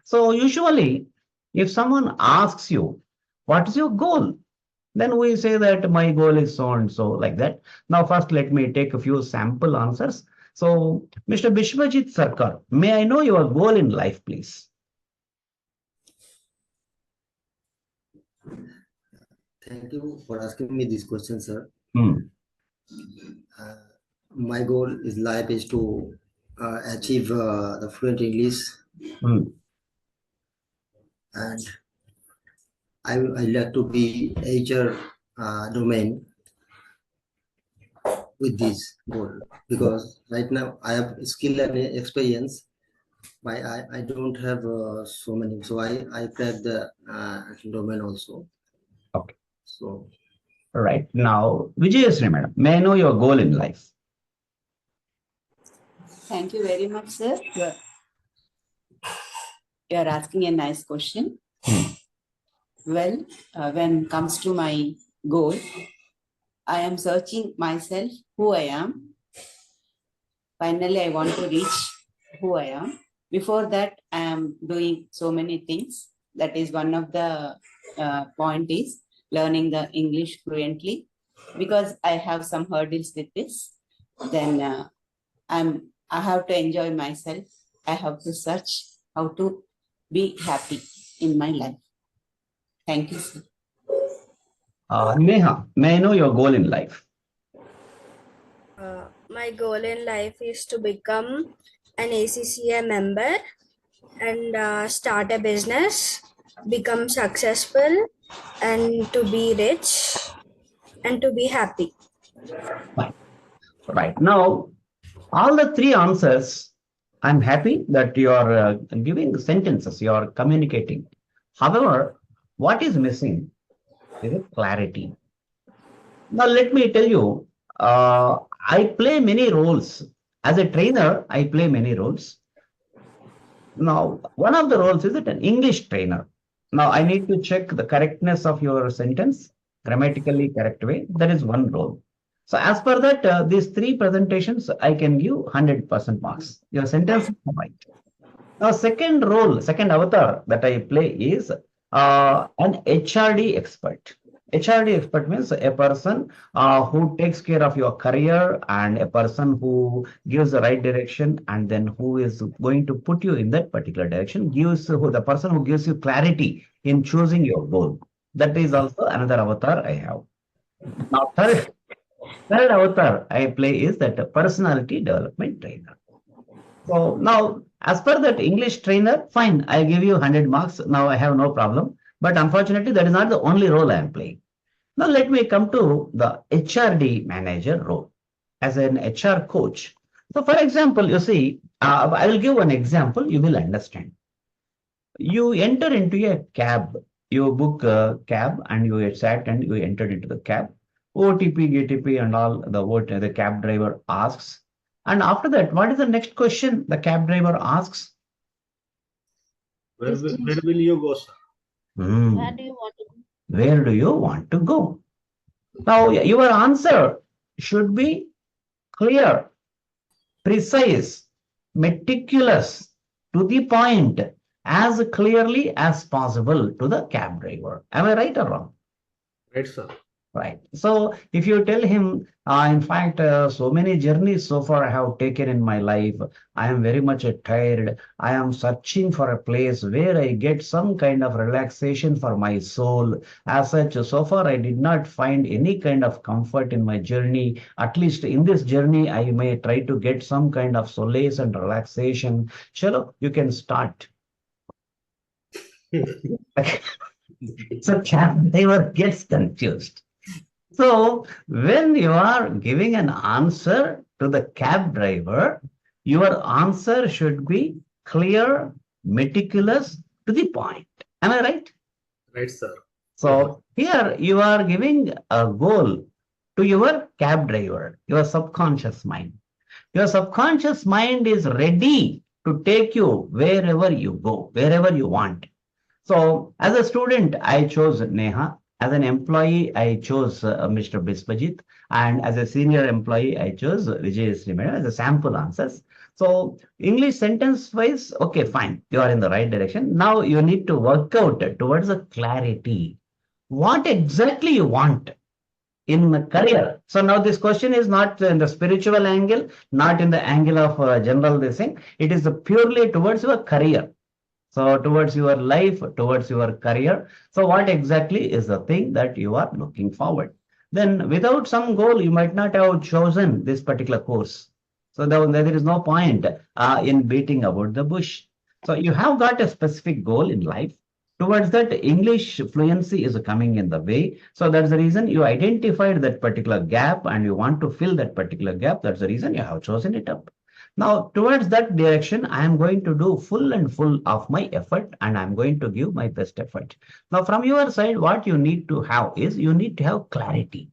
So usually, if someone asks you, what is your goal? Then we say that my goal is so and so, like that. Now, first, let me take a few sample answers. So, Mr. Bishwajit Sarkar, may I know your goal in life, please? Thank you for asking me this question, sir. Hmm. Uh, my goal is life is to achieve the fluent English, Hmm. and I like to be HR domain with this goal, because right now I have skill and experience, but I don't have so many, so I crack the domain also. Okay. So Right. Now, Vijayasri, madam, may I know your goal in life? Thank you very much, sir. You are asking a nice question. Hmm. Well, when it comes to my goal, I am searching myself, who I am. Finally, I want to reach who I am. Before that, I am doing so many things. That is one of the point is learning the English fluently, because I have some hurdles with this. Then I have to enjoy myself. I have to search how to be happy in my life. Thank you, sir. Neha, may I know your goal in life? My goal in life is to become an ACCA member and start a business, become successful, and to be rich and to be happy. Fine. Right. Now, all the three answers, I'm happy that you are giving sentences, you are communicating. However, what is missing is a clarity. Now, let me tell you, I play many roles. As a trainer, I play many roles. Now, one of the roles is it an English trainer. Now, I need to check the correctness of your sentence, grammatically correct way. That is one role. So, as per that, these three presentations, I can give 100% marks. Your sentence is right. Now, second role, second avatar that I play is an HRD expert. HRD expert means a person who takes care of your career and a person who gives the right direction and then who is going to put you in that particular direction, gives who the person who gives you clarity in choosing your goal. That is also another avatar I have. Now, third avatar I play is that personality development trainer. So now, as per that English trainer, fine, I give you 100 marks. Now I have no problem. But unfortunately, that is not the only role I am playing. Now let me come to the HRD manager role as an HR coach. So for example, you see, I will give one example, you will understand. You enter into a cab, you book a cab and you sat and you entered into the cab. OTP, GTP and all the cab driver asks. And after that, what is the next question the cab driver asks? Where will you go, sir? Where do you want to go? Where do you want to go? Now, your answer should be clear, precise, meticulous, to the point, as clearly as possible to the cab driver. Am I right or wrong? Right, sir. Right. So if you tell him, in fact, so many journeys so far I have taken in my life, I am very much tired. I am searching for a place where I get some kind of relaxation for my soul. As such, so far I did not find any kind of comfort in my journey. At least in this journey, I may try to get some kind of solace and relaxation. Chalo, you can start. So cab driver gets confused. So when you are giving an answer to the cab driver, your answer should be clear, meticulous, to the point. Am I right? Right, sir. So here you are giving a goal to your cab driver, your subconscious mind. Your subconscious mind is ready to take you wherever you go, wherever you want. So as a student, I chose Neha. As an employee, I chose Mr. Biswajit. And as a senior employee, I chose Vijay Srimadam as a sample answers. So English sentence wise, okay, fine. You are in the right direction. Now you need to work out towards a clarity. What exactly you want in the career? So now this question is not in the spiritual angle, not in the angle of general this thing. It is purely towards your career. So towards your life, towards your career. So what exactly is the thing that you are looking forward? Then without some goal, you might not have chosen this particular course. So there is no point in beating about the bush. So you have got a specific goal in life. Towards that, English fluency is coming in the way. So that's the reason you identified that particular gap and you want to fill that particular gap. That's the reason you have chosen it up. Now, towards that direction, I am going to do full and full of my effort and I'm going to give my best effort. Now, from your side, what you need to have is you need to have clarity.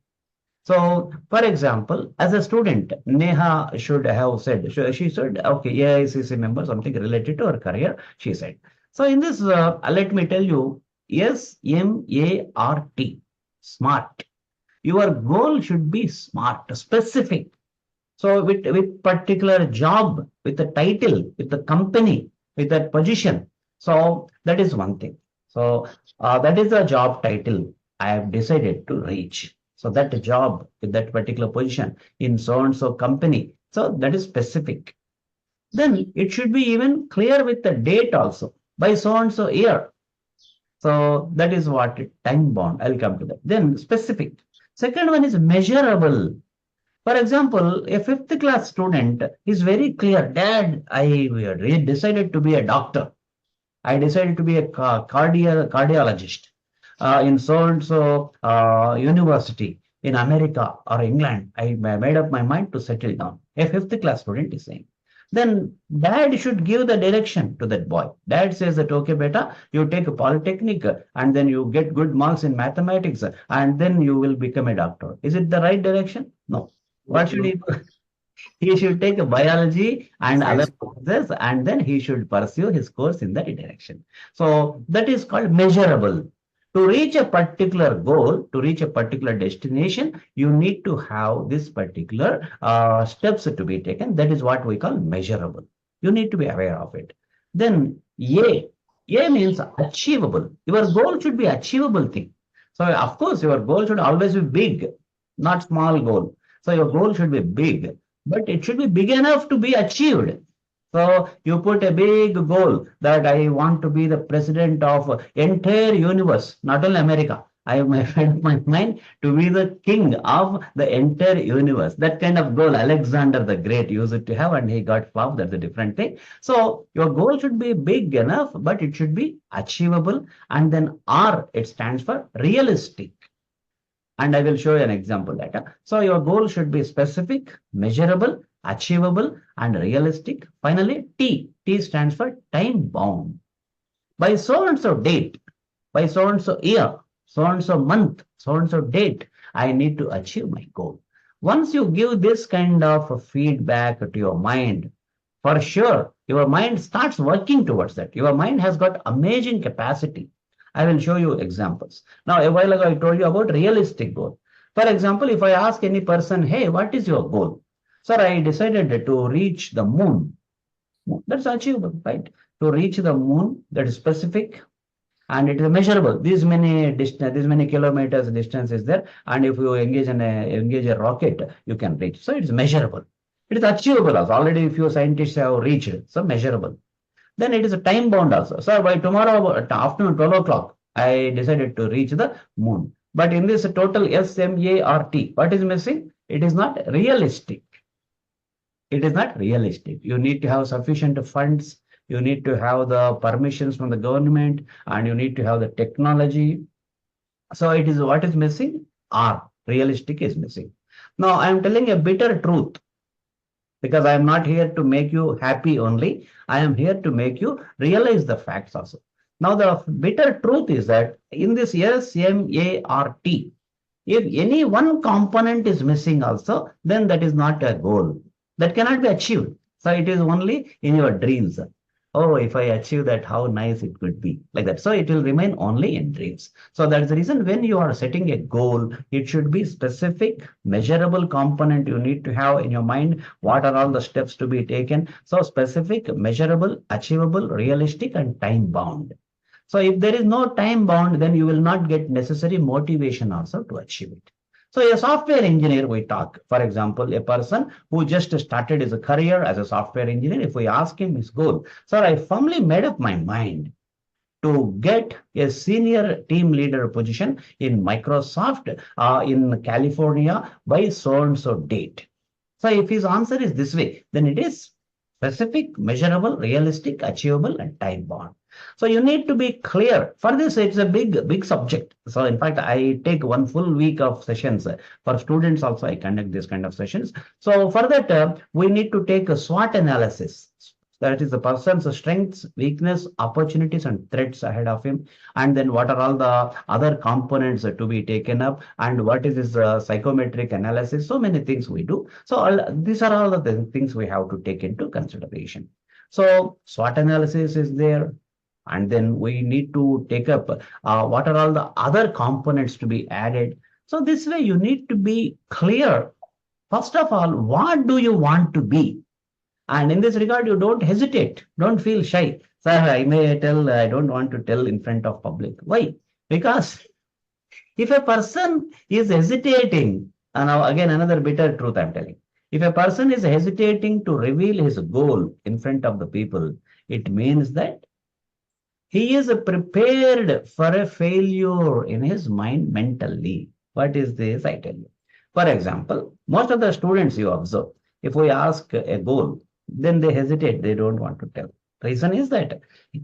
So, for example, as a student, Neha should have said, she said, okay, AICC member, something related to her career, she said. So, in this, let me tell you, SMART, smart. Your goal should be smart, specific. So with particular job, with the title, with the company, with that position. So that is one thing. So that is the job title I have decided to reach. So that job with that particular position in so and so company. So that is specific. Then it should be even clear with the date also by so and so year. So that is what time bound. I'll come to that. Then specific. Second one is measurable. For example, a fifth class student is very clear, Dad, I decided to be a doctor. I decided to be a cardiologist in so and so university in America or England. I made up my mind to settle down. A fifth class student is saying. Then dad should give the direction to that boy. Dad says that, okay, beta, you take a polytechnic and then you get good marks in mathematics and then you will become a doctor. Is it the right direction? No. What should he do? He should take a biology and other courses and then he should pursue his course in that direction. So that is called measurable. To reach a particular goal, to reach a particular destination, you need to have this particular steps to be taken. That is what we call measurable. You need to be aware of it. Then A. A means achievable. Your goal should be achievable thing. So of course, your goal should always be big, not small goal. So your goal should be big, but it should be big enough to be achieved. So you put a big goal that I want to be the president of entire universe, not only America. I have made my mind to be the king of the entire universe. That kind of goal Alexander the Great used to have, and he got flopped. That's a different thing. So your goal should be big enough, but it should be achievable. And then R, it stands for realistic. And I will show you an example later. So your goal should be specific, measurable, achievable, and realistic. Finally, T. T stands for time bound. By so and so date, by so and so year, so and so month, so and so date, I need to achieve my goal. Once you give this kind of feedback to your mind, for sure, your mind starts working towards that. Your mind has got amazing capacity. I will show you examples. Now, a while ago, I told you about realistic goal. For example, if I ask any person, hey, what is your goal? Sir, I decided to reach the moon. That's achievable, right? To reach the moon, that is specific and it is measurable. These many kilometers distance is there. And if you engage a rocket, you can reach. So it is measurable. It is achievable also. Already a few scientists have reached. So measurable. Then it is a time bound also. So by tomorrow afternoon 12 o'clock, I decided to reach the moon. But in this total SMART, what is missing? It is not realistic. It is not realistic. You need to have sufficient funds. You need to have the permissions from the government and you need to have the technology. So it is what is missing? R. Realistic is missing. Now I am telling a bitter truth. Because I am not here to make you happy only. I am here to make you realize the facts also. Now, the bitter truth is that in this SMART, if any one component is missing also, then that is not a goal. That cannot be achieved. So it is only in your dreams. oh, if I achieve that, how nice it could be, like that. So it will remain only in dreams. So that's the reason when you are setting a goal, it should be specific, measurable component you need to have in your mind. What are all the steps to be taken? So specific, measurable, achievable, realistic, and time bound. So if there is no time bound, then you will not get necessary motivation also to achieve it. So a software engineer, we talk, for example, a person who just started his career as a software engineer, if we ask him his goal, sir, I firmly made up my mind to get a senior team leader position in Microsoft in California by so and so date. So if his answer is this way, then it is specific, measurable, realistic, achievable, and time bound. So you need to be clear. For this, it's a big subject. So in fact, I take one full week of sessions. For students also, I conduct this kind of sessions. So for that, we need to take a SWOT analysis. That is the person's strengths, weakness, opportunities, and threats ahead of him. And then what are all the other components to be taken up, and what is this psychometric analysis? So many things we do. So these are all the things we have to take into consideration. So SWOT analysis is there. And then we need to take up what are all the other components to be added. So this way you need to be clear. First of all, what do you want to be? And in this regard, you don't hesitate. Don't feel shy. Sir, I may tell, I don't want to tell in front of public. Why? Because if a person is hesitating, and now again, another bitter truth I'm telling. If a person is hesitating to reveal his goal in front of the people, it means that he is prepared for a failure in his mind mentally. What is this? I tell you. For example, most of the students you observe, if we ask a goal, then they hesitate. They don't want to tell. Reason is that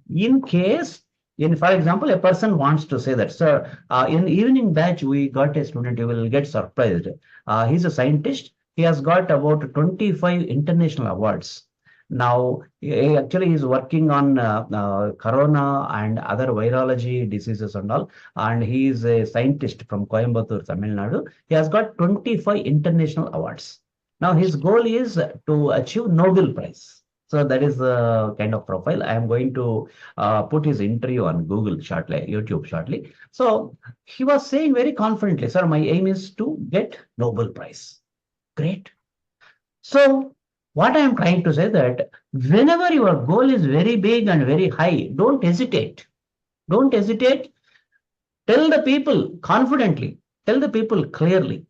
in case, for example, a person wants to say that, sir, in evening batch, we got a student, you will get surprised. He's a scientist. He has got about 25 international awards. Now, he actually is working on corona and other virology diseases and all. And he is a scientist from Coimbatore, Tamil Nadu. He has got 25 international awards. Now, his goal is to achieve Nobel Prize. So that is the kind of profile. I am going to put his interview on Google shortly, YouTube shortly. So he was saying very confidently, sir, my aim is to get Nobel Prize. Great. So what I am trying to say that whenever your goal is very big and very high, don't hesitate. Don't hesitate. Tell the people confidently. Tell the people clearly.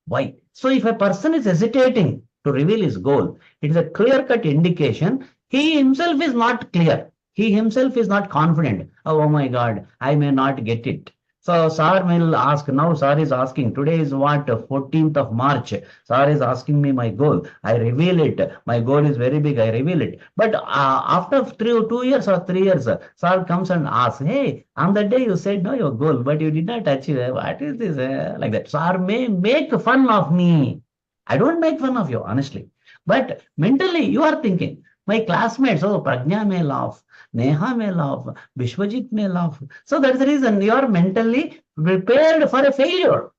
Why? So if a person is hesitating to reveal his goal, it is a clear-cut indication he himself is not clear. He himself is not confident. Oh my God, I may not get it. So sir will ask, now sir is asking, today is what, 14th of March. Sir is asking me my goal. I reveal it. My goal is very big. I reveal it. But after 2 years or 3 years, sir comes and asks, hey, on that day you said no your goal, but you did not achieve it. What is this? Like that. Sir may make fun of me. I don't make fun of you, honestly. But mentally you are thinking, my classmates, oh, Prajna may laugh, Neha may laugh, Vishwajit may laugh. So that's the reason you are mentally prepared for a failure.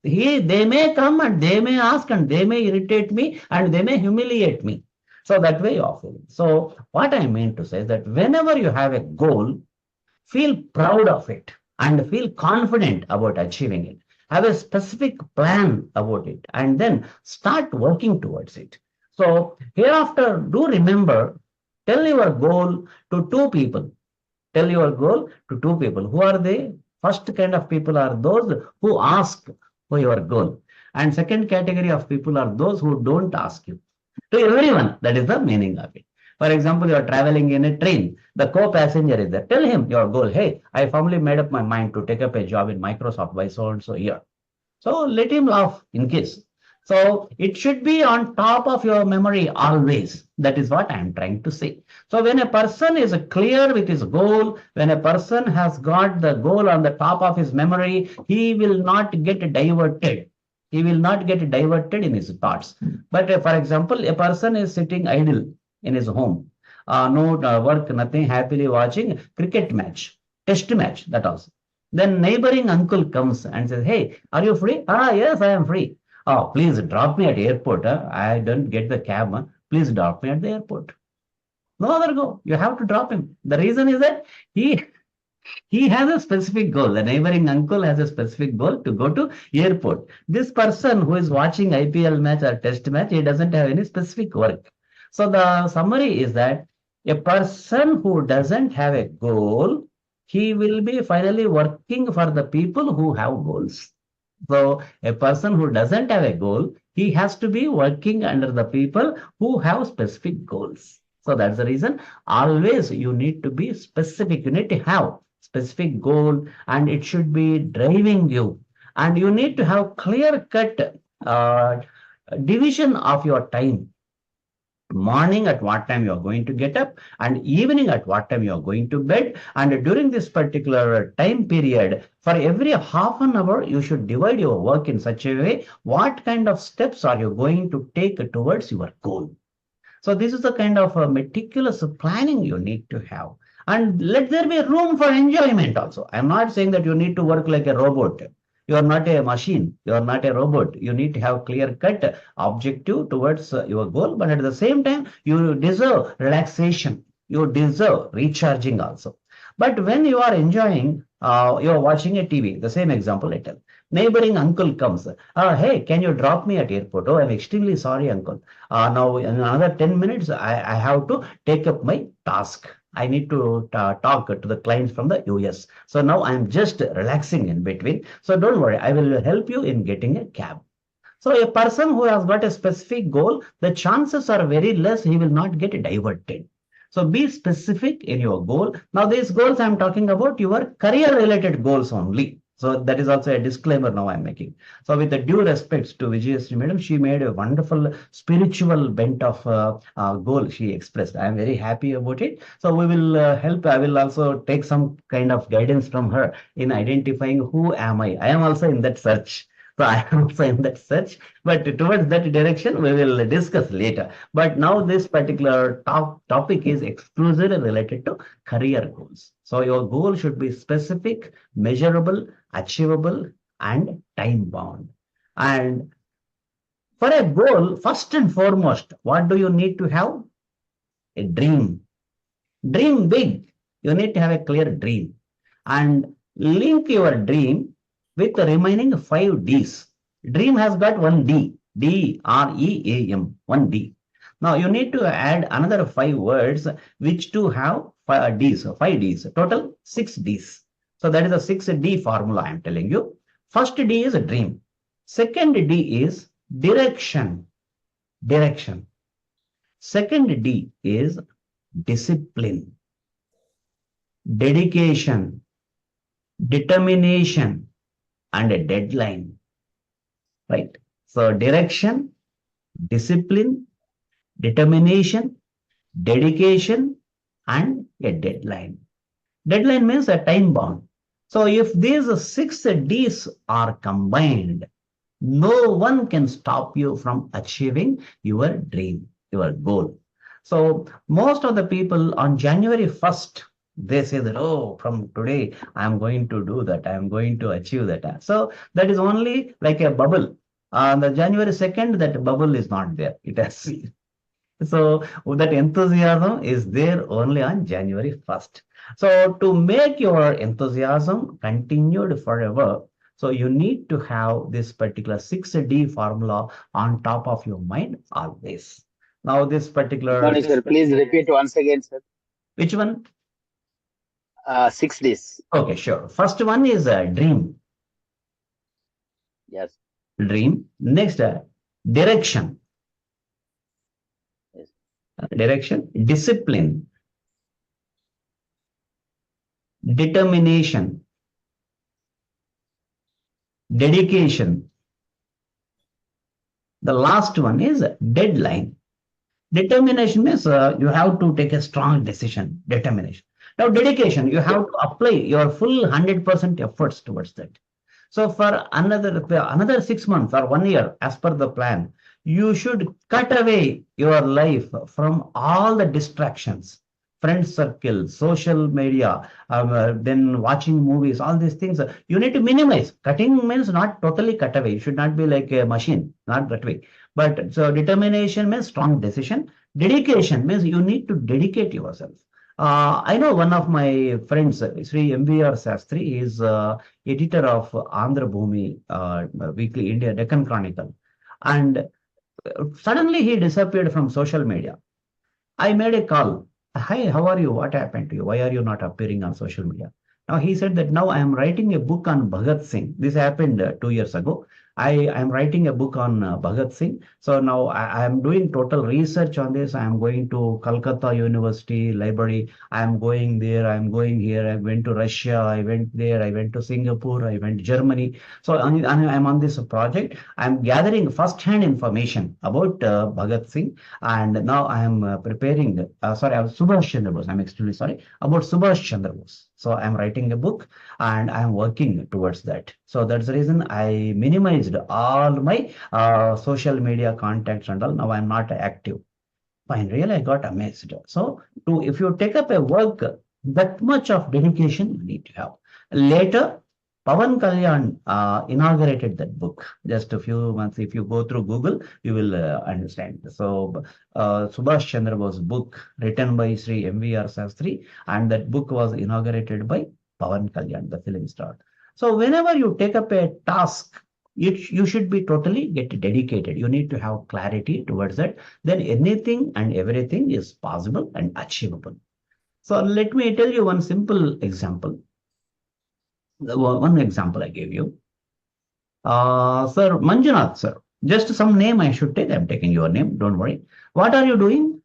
They may come and they may ask and they may irritate me and they may humiliate me. So that way you are feeling. So what I mean to say is that whenever you have a goal, feel proud of it and feel confident about achieving it. Have a specific plan about it and then start working towards it. So hereafter, do remember, tell your goal to 2 people. Tell your goal to 2 people. Who are they? First kind of people are those who ask for your goal. And second category of people are those who don't ask you. To everyone, that is the meaning of it. For example, you are traveling in a train. The co-passenger is there. Tell him your goal. Hey, I firmly made up my mind to take up a job in Microsoft by so and so year. So let him laugh in case. So it should be on top of your memory always. That is what I am trying to say. So when a person is clear with his goal, when a person has got the goal on the top of his memory, he will not get diverted. He will not get diverted in his thoughts. But for example, a person is sitting idle in his home, no work, nothing, happily watching cricket match, test match, that also. Then neighboring uncle comes and says, hey, are you free? Ah, yes, I am free. Oh, please drop me at airport. I don't get the cab. Please drop me at the airport. No other goal. You have to drop him. The reason is that he has a specific goal. The neighboring uncle has a specific goal to go to airport. This person who is watching IPL match or test match, he doesn't have any specific work. So the summary is that a person who doesn't have a goal, he will be finally working for the people who have goals. So a person who doesn't have a goal, he has to be working under the people who have specific goals. So that's the reason always you need to be specific. You need to have specific goal and it should be driving you. And you need to have clear cut division of your time. Morning at what time you are going to get up and evening at what time you are going to bed, and during this particular time period for every half an hour you should divide your work in such a way what kind of steps are you going to take towards your goal. So this is the kind of meticulous planning you need to have, and let there be room for enjoyment also. I'm not saying that you need to work like a robot. You are not a machine. You are not a robot. You need to have clear cut objective towards your goal, but at the same time, you deserve relaxation. You deserve recharging also. But when you are enjoying, you are watching a TV, the same example I tell. Neighboring uncle comes. Hey, can you drop me at airport? Oh, I'm extremely sorry, uncle. Now, in another 10 minutes, I have to take up my task. I need to talk to the clients from the US. So now I'm just relaxing in between. So don't worry, I will help you in getting a cab. So a person who has got a specific goal, the chances are very less he will not get diverted. So be specific in your goal. Now these goals I'm talking about your career related goals only. So that is also a disclaimer now I'm making. So with the due respects to Vijayasri madam, she made a wonderful spiritual bent of goal she expressed. I am very happy about it. So we will help. I will also take some kind of guidance from her in identifying who am I. I am also in that search. So I am also in that search, but towards that direction we will discuss later. But now this particular topic is exclusively related to career goals. So your goal should be specific, measurable, achievable, and time bound. And for a goal, first and foremost, what do you need to have? A dream. Dream big. You need to have a clear dream and link your dream with the remaining 5 Ds. Dream has got one D, D-R-E-A-M, one D. Now you need to add another 5 words which to have 5 Ds, total 6 Ds. So that is a 6D formula I am telling you. First D is a dream. Second D is direction. Second D is discipline, dedication, determination, and a deadline, right? So direction, discipline, determination, dedication, and a deadline. Deadline means a time bound. So if these 6 Ds are combined, no one can stop you from achieving your dream, your goal. So most of the people on January 1st, they say that, oh, from today, I'm going to do that. I'm going to achieve that. So that is only like a bubble. On the January 2nd, that bubble is not there. It has. So that enthusiasm is there only on January 1st. So to make your enthusiasm continued forever, so you need to have this particular 6D formula on top of your mind always. Now this particular... Sorry, sir. Please repeat once again, sir. Which one? 6 Ds. Okay, sure. First one is a dream. Yes. Dream. Next, direction. Yes. Direction. Discipline. Determination. Dedication. The last one is deadline. Determination means you have to take a strong decision. Determination. Now, dedication, you have to apply your full 100% efforts towards that. So for another 6 months or 1 year, as per the plan, you should cut away your life from all the distractions, friend circle, social media, then watching movies, all these things. You need to minimize. Cutting means not totally cut away. You should not be like a machine, not that way. But so determination means strong decision. Dedication means you need to dedicate yourself. I know one of my friends, Sri MVR Sastri, is editor of Andhra Bhumi Weekly India Deccan Chronicle. And suddenly he disappeared from social media. I made a call. Hi, how are you? What happened to you? Why are you not appearing on social media? Now he said that now I am writing a book on Bhagat Singh. This happened 2 years ago. I am writing a book on Bhagat Singh. So now I am doing total research on this. I am going to Calcutta University Library. I am going there. I am going here. I went to Russia. I went there. I went to Singapore. I went to Germany. So I'm on this project. I'm gathering first-hand information about Bhagat Singh, and now I am preparing. Sorry, I was Subhash Chandra Bose. I'm extremely sorry about Subhash Chandra Bose. So I'm writing a book and I'm working towards that. So that's the reason I minimized all my social media contacts and all. Now I'm not active. Fine, really, I got amazed. So, if you take up a work, that much of dedication you need to have. Later, Pawan Kalyan inaugurated that book just a few months. If you go through Google, you will understand. So, Subhash Chandra Bose book written by Sri MVR Sastri, and that book was inaugurated by Pawan Kalyan, the film star. So, whenever you take up a task, you should be totally get dedicated. You need to have clarity towards that. Then anything and everything is possible and achievable. So let me tell you one simple example. One example I gave you. Sir Manjunath, sir. Just some name I should take. I'm taking your name. Don't worry. What are you doing?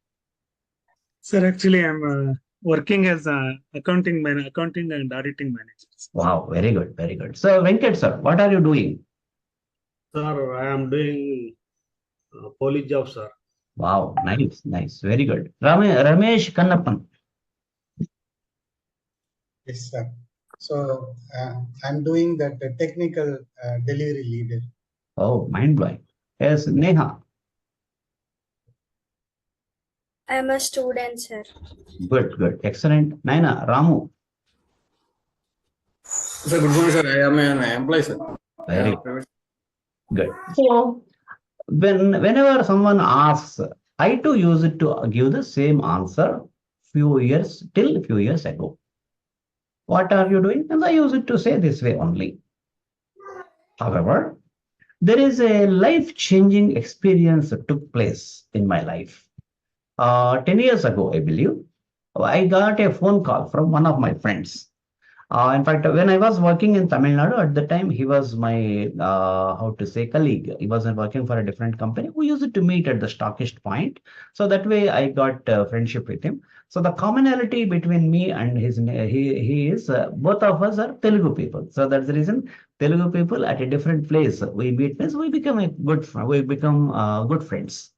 Sir, actually, I'm working as accounting and auditing manager. Wow, very good, very good. So Venkat, sir, what are you doing? Sir, I am doing police job, sir. Wow, nice, nice, very good. Ramesh Kannappan. Yes, sir. So I'm doing that technical delivery leader. Oh, mind blowing. Yes, Neha. I'm a student, sir. Good, good, excellent. Naina, Ramu. Sir, good morning, sir. I am an employee, sir. Very good. So whenever someone asks, I too use it to give the same answer few years ago. What are you doing? And I use it to say this way only. However, there is a life-changing experience that took place in my life. 10 years ago, I believe, I got a phone call from one of my friends. In fact, when I was working in Tamil Nadu at the time, he was my, how to say, colleague. He wasn't working for a different company. We used to meet at the stockist point. So that way I got friendship with him. So the commonality between me and he is, both of us are Telugu people. So that's the reason Telugu people at a different place, we meet, we become good friends.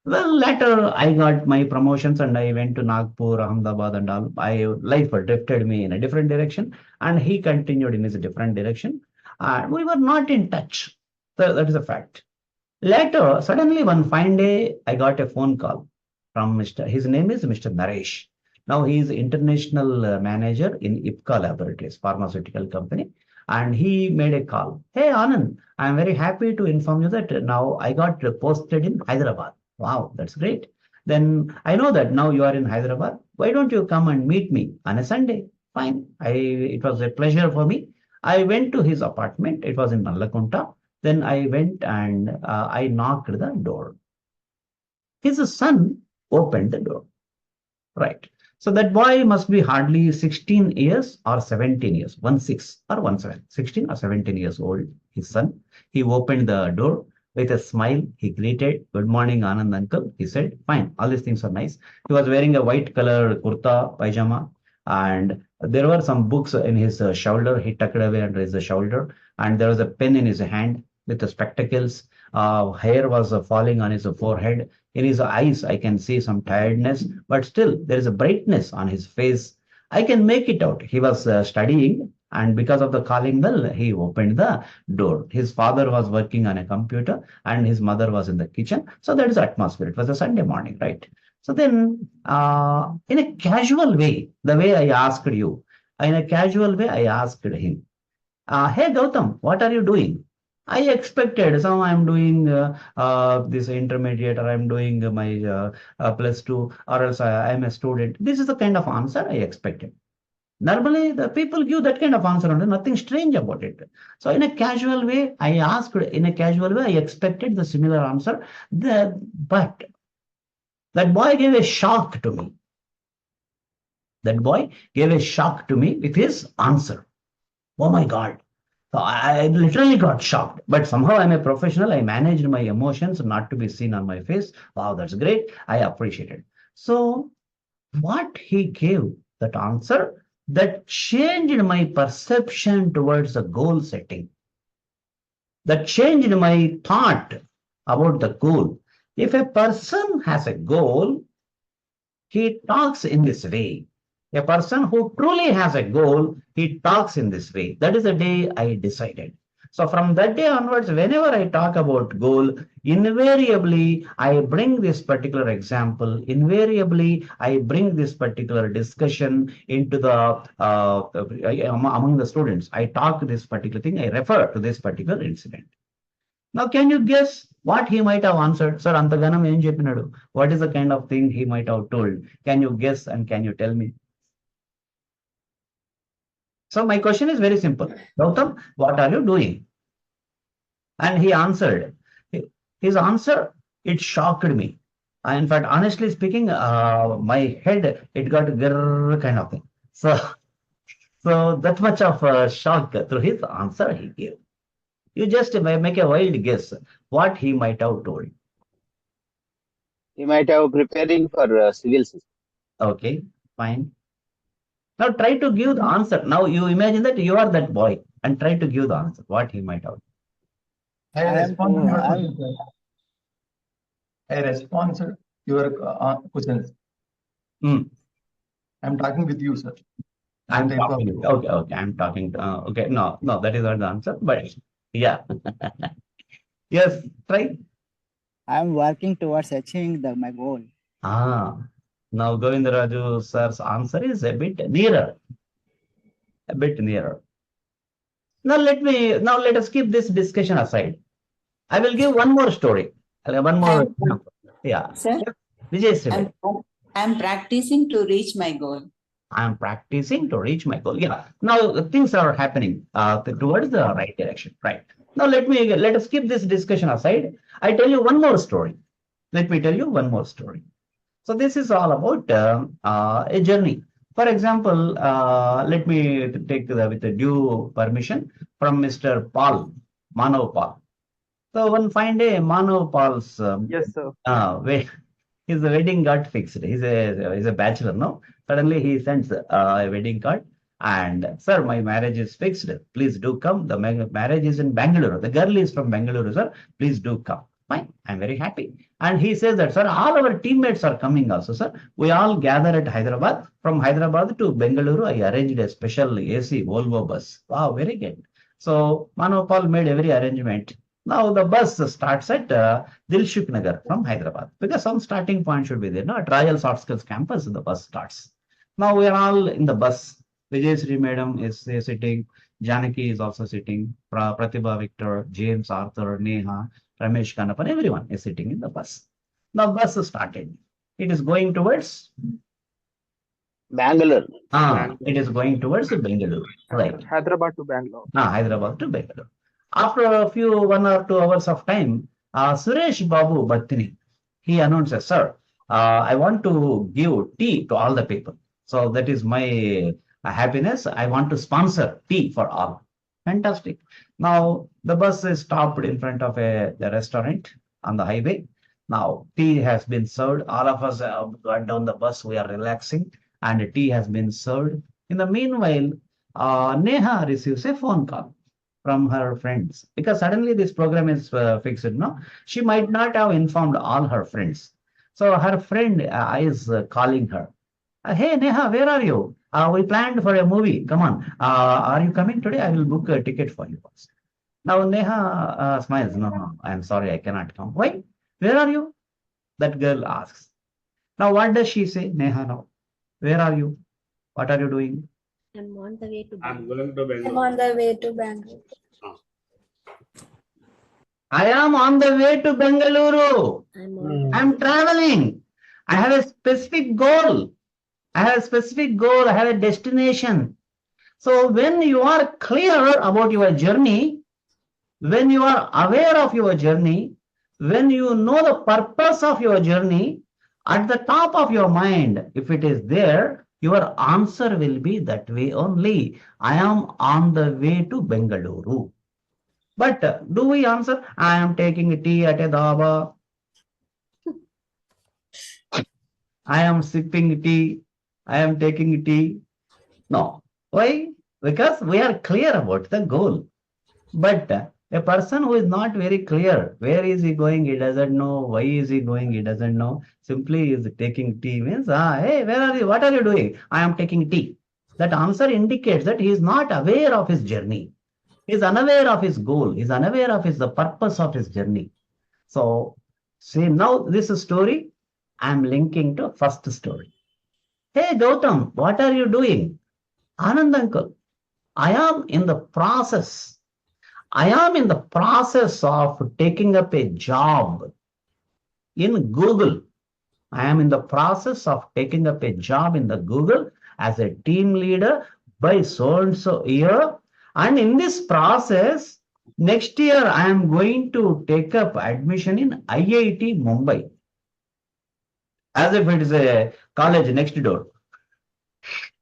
Well, later I got my promotions and I went to Nagpur, Ahmedabad and all. Life drifted me in a different direction and he continued in his different direction. And we were not in touch. So that is a fact. Later, suddenly one fine day, I got a phone call from his name is Mr. Naresh. Now he is international manager in IPCA Laboratories, pharmaceutical company. And he made a call. Hey, Anand, I'm very happy to inform you that now I got posted in Hyderabad. Wow, that's great. Then I know that now you are in Hyderabad. Why don't you come and meet me on a Sunday? Fine. It was a pleasure for me. I went to his apartment. It was in Mallakunta. Then I went and I knocked the door. His son opened the door. Right. So that boy must be hardly 16 years or 17 years, 16 or 17, 16 or 17 years old, his son. He opened the door. With a smile, he greeted, "Good morning, Anand uncle." He said, "Fine, all these things are nice." He was wearing a white color kurta, pajama, and there were some books in his shoulder. He tucked away under his shoulder, and there was a pen in his hand with the spectacles. Hair was falling on his forehead. In his eyes, I can see some tiredness, but still there is a brightness on his face. I can make it out. He was studying, and because of the calling bell, he opened the door. His father was working on a computer and his mother was in the kitchen. So that is the atmosphere. It was a Sunday morning, right? So then, in a casual way, the way I asked you, in a casual way, I asked him, "Hey, Gautam, what are you doing?" I expected, so I'm doing this intermediate, or I'm doing my +2, or else I'm a student. This is the kind of answer I expected. Normally, the people give that kind of answer, and nothing strange about it. So, in a casual way, I asked, in a casual way, I expected the similar answer. But that boy gave a shock to me. That boy gave a shock to me with his answer. Oh my God. So I literally got shocked. But somehow I'm a professional. I managed my emotions not to be seen on my face. Wow, that's great. I appreciate it. So what he gave, that answer, that changed my perception towards the goal setting, that changed my thought about the goal. If a person has a goal, he talks in this way. A person who truly has a goal, he talks in this way. That is the day I decided. So from that day onwards, whenever I talk about goal, invariably I bring this particular example. Invariably, I bring this particular discussion into the among the students. I talk this particular thing. I refer to this particular incident. Now, can you guess what he might have answered? Sir, Antaganam em cheppinadu. What is the kind of thing he might have told? Can you guess and can you tell me? So my question is very simple. Gautam, what are you doing? And he answered. His answer, it shocked me. In fact, honestly speaking, my head, it got grrr kind of thing. So that much of a shock through his answer he gave. You just make a wild guess what he might have told. He might have preparing for civil system. Okay, fine. Now try to give the answer. Now you imagine that you are that boy and try to give the answer. What he might have. I respond to your question, sir. I respond to your questions. I'm talking with you, sir. I'm talking. Okay. I'm talking. Okay. No, that is not the answer. But yeah. Yes, try. I'm working towards achieving my goal. Now Govindaraju sir's answer is a bit nearer. A bit nearer. Now let us keep this discussion aside. I will give one more story. One more example. Yeah. Sir, Vijay, I'm practicing to reach my goal. I'm practicing to reach my goal. Yeah. Now things are happening towards the right direction. Right. Now let us keep this discussion aside. I tell you one more story. Let me tell you one more story. So this is all about a journey. For example, let me take with the due permission from Mr. Paul, Manav Paul. So one fine day, Manav Paul's yes, sir. His wedding got fixed. He's a bachelor now. Suddenly he sends a wedding card and sir, my marriage is fixed. Please do come. The marriage is in Bangalore. The girl is from Bangalore, sir. Please do come. Fine. I'm very happy. And he says that, sir, all our teammates are coming also, sir. We all gather at Hyderabad. From Hyderabad to Bengaluru, I arranged a special AC Volvo bus. Wow, very good. So Manav Paul made every arrangement. Now the bus starts at Dilshuk Nagar from Hyderabad because some starting point should be there. No, at Royal Soft Skills campus, the bus starts. Now we are all in the bus. Vijay Madam is sitting. Janaki is also sitting. Pratibha Victor, James Arthur, Neha, Ramesh Kanapan, everyone is sitting in the bus. Now bus started. It is going towards Bangalore. It is going towards Bengaluru. Right. Hyderabad to Bangalore. Hyderabad to Bangalore. After a few 1 or 2 hours of time, Suresh Babu Bhattini, he announces, sir, I want to give tea to all the people. So that is my happiness. I want to sponsor tea for all. Fantastic. Now the bus is stopped in front of the restaurant on the highway. Now tea has been served. All of us have got down the bus. We are relaxing and tea has been served. In the meanwhile, Neha receives a phone call from her friends because suddenly this program is fixed. No, she might not have informed all her friends. So her friend is calling her. Hey Neha, where are you? We planned for a movie. Come on. Are you coming today? I will book a ticket for you. Now Neha smiles. No, I'm sorry, I cannot come. Why? Where are you? That girl asks. Now what does she say? Neha now. Where are you? What are you doing? I'm on the way to I'm going to I'm Bangalore. on the way to Bangalore. I am on the way to Bengaluru. I'm traveling. I have a specific goal. I have a specific goal. I have a destination. So when you are clear about your journey, when you are aware of your journey, when you know the purpose of your journey, at the top of your mind, if it is there, your answer will be that way only. I am on the way to Bengaluru. But do we answer? I am taking tea at a dhaba. I am sipping tea. I am taking tea. No. Why? Because we are clear about the goal. But a person who is not very clear, where is he going? He doesn't know. Why is he going? He doesn't know. Simply is taking tea means, hey, where are you? What are you doing? I am taking tea. That answer indicates that he is not aware of his journey. He is unaware of his goal. He is unaware of the purpose of his journey. So, see, now this story, I am linking to first story. Hey, Gautam, what are you doing? Anand uncle, I am in the process. I am in the process of taking up a job in Google. I am in the process of taking up a job in the Google as a team leader by so and so year. And in this process, next year I am going to take up admission in IIT Mumbai. As if it is a college next door.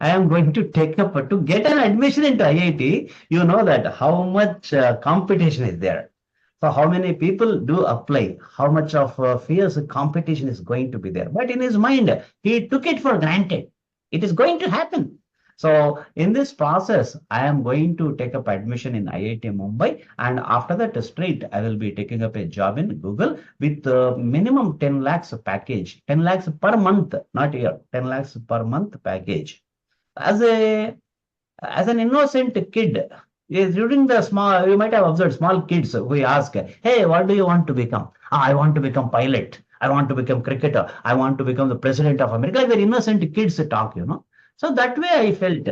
I am going to take up to get an admission into IIT. You know that how much competition is there. So how many people do apply? How much of fierce competition is going to be there? But in his mind, he took it for granted. It is going to happen. So in this process, I am going to take up admission in IIT Mumbai, and after that straight, I will be taking up a job in Google with minimum 10 lakhs package, 10 lakhs per month, not year, 10 lakhs per month package. As an innocent kid, during the small, you might have observed small kids who ask, hey, what do you want to become? I want to become pilot. I want to become cricketer. I want to become the president of America. Like the innocent kids talk, So that way I felt,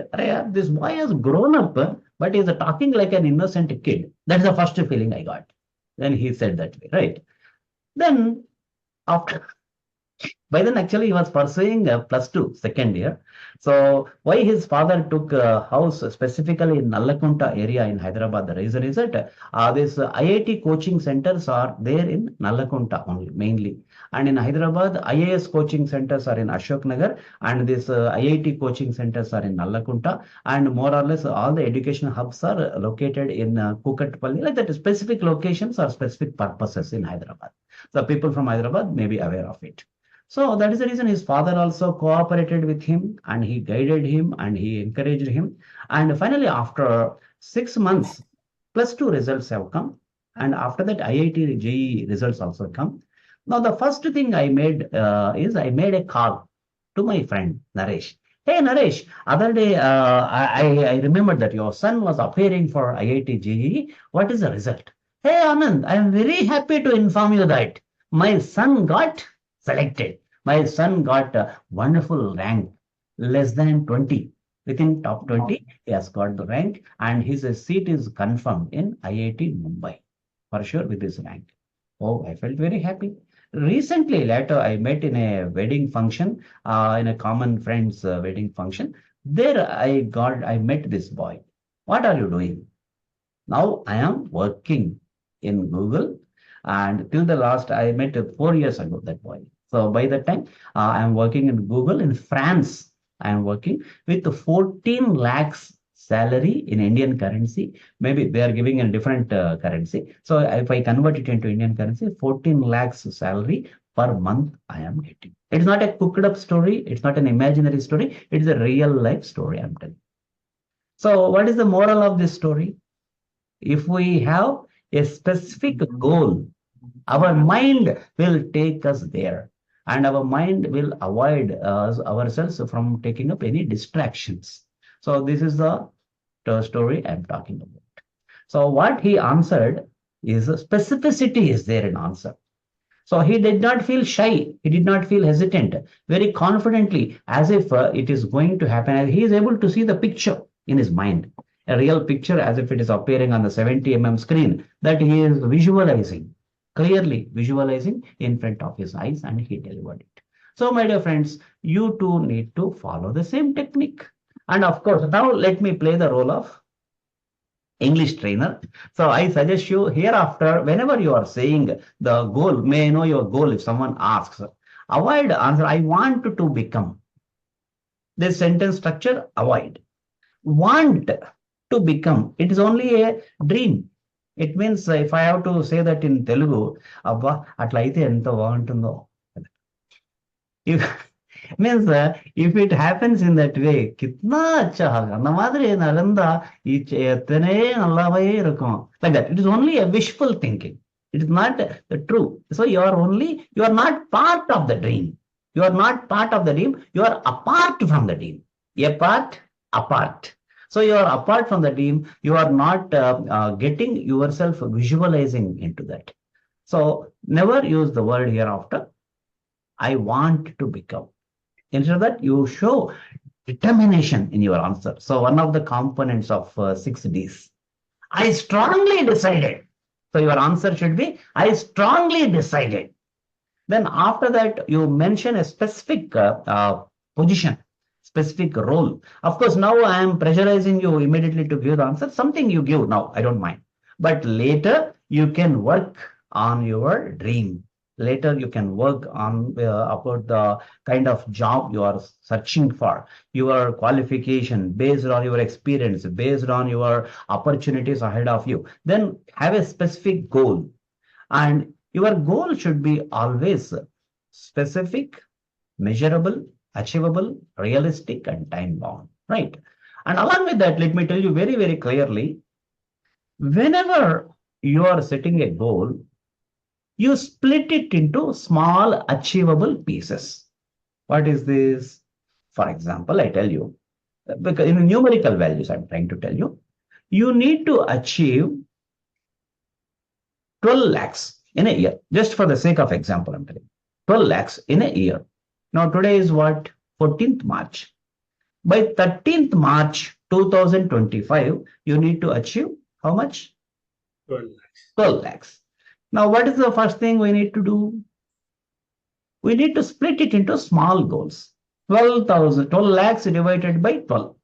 this boy has grown up, but he's talking like an innocent kid. That's the first feeling I got. Then he said that way, right? Then after by then, actually, he was pursuing +2, second year. So, why his father took a house specifically in Nallakunta area in Hyderabad? The reason is that these IIT coaching centers are there in Nallakunta only, mainly. And in Hyderabad, IAS coaching centers are in Ashok Nagar, and these IIT coaching centers are in Nallakunta. And more or less, all the education hubs are located in Kukatpalli, like that. Specific locations or specific purposes in Hyderabad. So, people from Hyderabad may be aware of it. So that is the reason his father also cooperated with him, and he guided him and he encouraged him. And finally, after 6 months, +2 results have come. And after that, IIT JEE results also come. Now, the first thing I made is I made a call to my friend Naresh. Hey Naresh, other day I remembered that your son was appearing for IIT JEE. What is the result? Hey Anand, I am very happy to inform you that my son got selected. My son got a wonderful rank, less than 20. Within top 20, he has got the rank, and his seat is confirmed in IIT Mumbai, for sure, with his rank. Oh, I felt very happy. Recently, later, I met in a wedding function, in a common friend's wedding function. There, I met this boy. What are you doing? Now I am working in Google, and till the last I met 4 years ago that boy. So by that time, I am working in Google in France. I am working with 14 lakhs salary in Indian currency. Maybe they are giving a different currency. So if I convert it into Indian currency, 14 lakhs salary per month I am getting. It's not a cooked up story. It's not an imaginary story. It's a real life story I'm telling. So what is the moral of this story? If we have a specific goal, our mind will take us there, and our mind will avoid ourselves from taking up any distractions. So this is the story I'm talking about. So what he answered is specificity is there in answer. So he did not feel shy. He did not feel hesitant. Very confidently, as if it is going to happen. And he is able to see the picture in his mind. a real picture as if it is appearing on the 70 screen that he is visualizing, clearly visualizing in front of his eyes, and he delivered it. So, my dear friends, you too need to follow the same technique. And of course, now let me play the role of English trainer. So I suggest you hereafter, whenever you are saying the goal, may I know your goal if someone asks, avoid answer, I want to become. This sentence structure, avoid. Want to become, it is only a dream. It means if I have to say that in Telugu, abba, atla aithe enta baguntundo. If means if it happens in that way, kitna acha hoga. அந்த மாதிரி நடந்தா எத்தனை நல்லாவே இருக்கும். Like that. It is only a wishful thinking. It is not the true. So you are not part of the dream. You are not part of the dream. You are apart from the dream. Apart. So you are apart from the dream. You are not getting yourself visualizing into that. So never use the word hereafter. I want to become. Instead of that, you show determination in your answer. So one of the components of 6Ds. I strongly decided. So your answer should be, I strongly decided. Then after that, you mention a specific position, specific role. Of course, now I am pressurizing you immediately to give the answer. Something you give now, I don't mind. But later, you can work on your dream. Later, you can work on about the kind of job you are searching for, your qualification based on your experience, based on your opportunities ahead of you. Then have a specific goal. And your goal should be always specific, measurable, achievable, realistic, and time bound, right? And along with that, let me tell you very, very clearly, whenever you are setting a goal, you split it into small achievable pieces. What is this? For example, I tell you, because in numerical values, I'm trying to tell you, you need to achieve 12 lakhs in a year. Just for the sake of example, I'm telling you, 12 lakhs in a year. Now, today is what? 14th March. By 13th March 2025, you need to achieve how much? 12 lakhs. 12 lakhs. Now, what is the first thing we need to do? We need to split it into small goals. 12 lakhs divided by 12.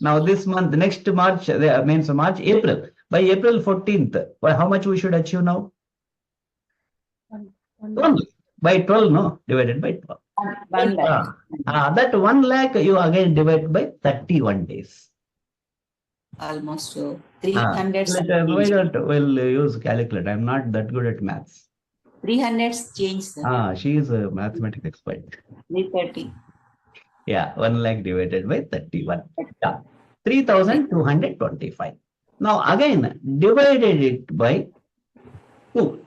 Now, this month, next March, means March, April. By April 14th, how much we should achieve now? 1 by 12, no? Divided by 12. 1 lakh. That 1 lakh you again divide by 31 days. Almost 300. Why not? We'll use calculator. I'm not that good at maths. 300 change, sir. She is a mathematics expert. 330. Yeah, 1 lakh divided by 31. Yeah, 3,225. Now again, divided it by 2.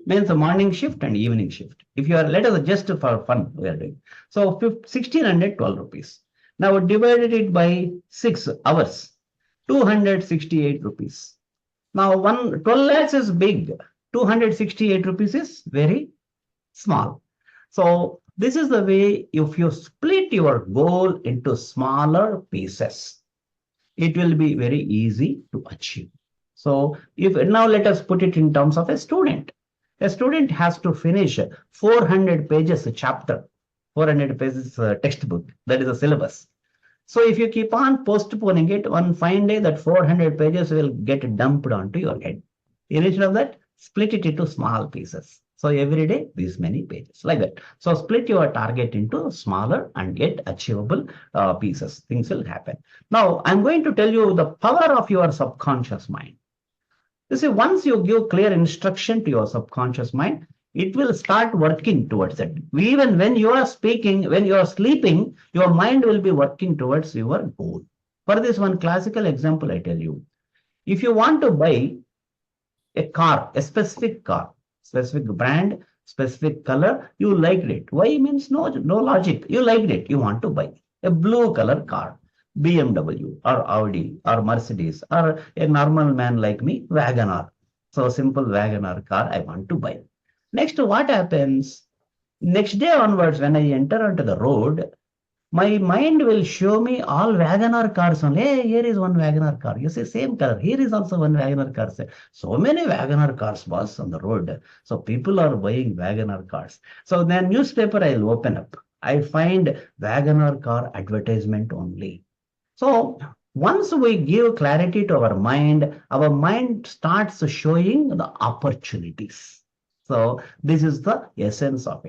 Means a morning shift and evening shift. If you are, let us just for fun, we are doing. So 1,612 rupees. Now divided it by 6 hours. 268 rupees. Now 12 lakhs is big. 268 rupees is very small. So this is the way, if you split your goal into smaller pieces, it will be very easy to achieve. So if now let us put it in terms of a student. A student has to finish 400 pages a chapter, 400 pages textbook. That is a syllabus. So if you keep on postponing it, one fine day that 400 pages will get dumped onto your head. Instead of that, split it into small pieces. So every day, these many pages, like that. So split your target into smaller and get achievable pieces. Things will happen. Now, I'm going to tell you the power of your subconscious mind. You see, once you give clear instruction to your subconscious mind, it will start working towards it. Even when you are speaking, when you are sleeping, your mind will be working towards your goal. For this one classical example, I tell you, if you want to buy a car, a specific car, specific brand, specific color, you liked it. Why means no logic. You liked it. You want to buy a blue color car, BMW or Audi or Mercedes, or a normal man like me, Wagoner. So simple Wagoner car I want to buy. Next, what happens? Next day onwards, when I enter onto the road, my mind will show me all Wagoner cars only. Hey, here is one Wagoner car. You see, same color. Here is also one Wagoner car. So many Wagoner cars, boss, on the road. So people are buying Wagoner cars. So then newspaper I'll open up. I find Wagoner car advertisement only. So once we give clarity to our mind starts showing the opportunities. So this is the essence of it.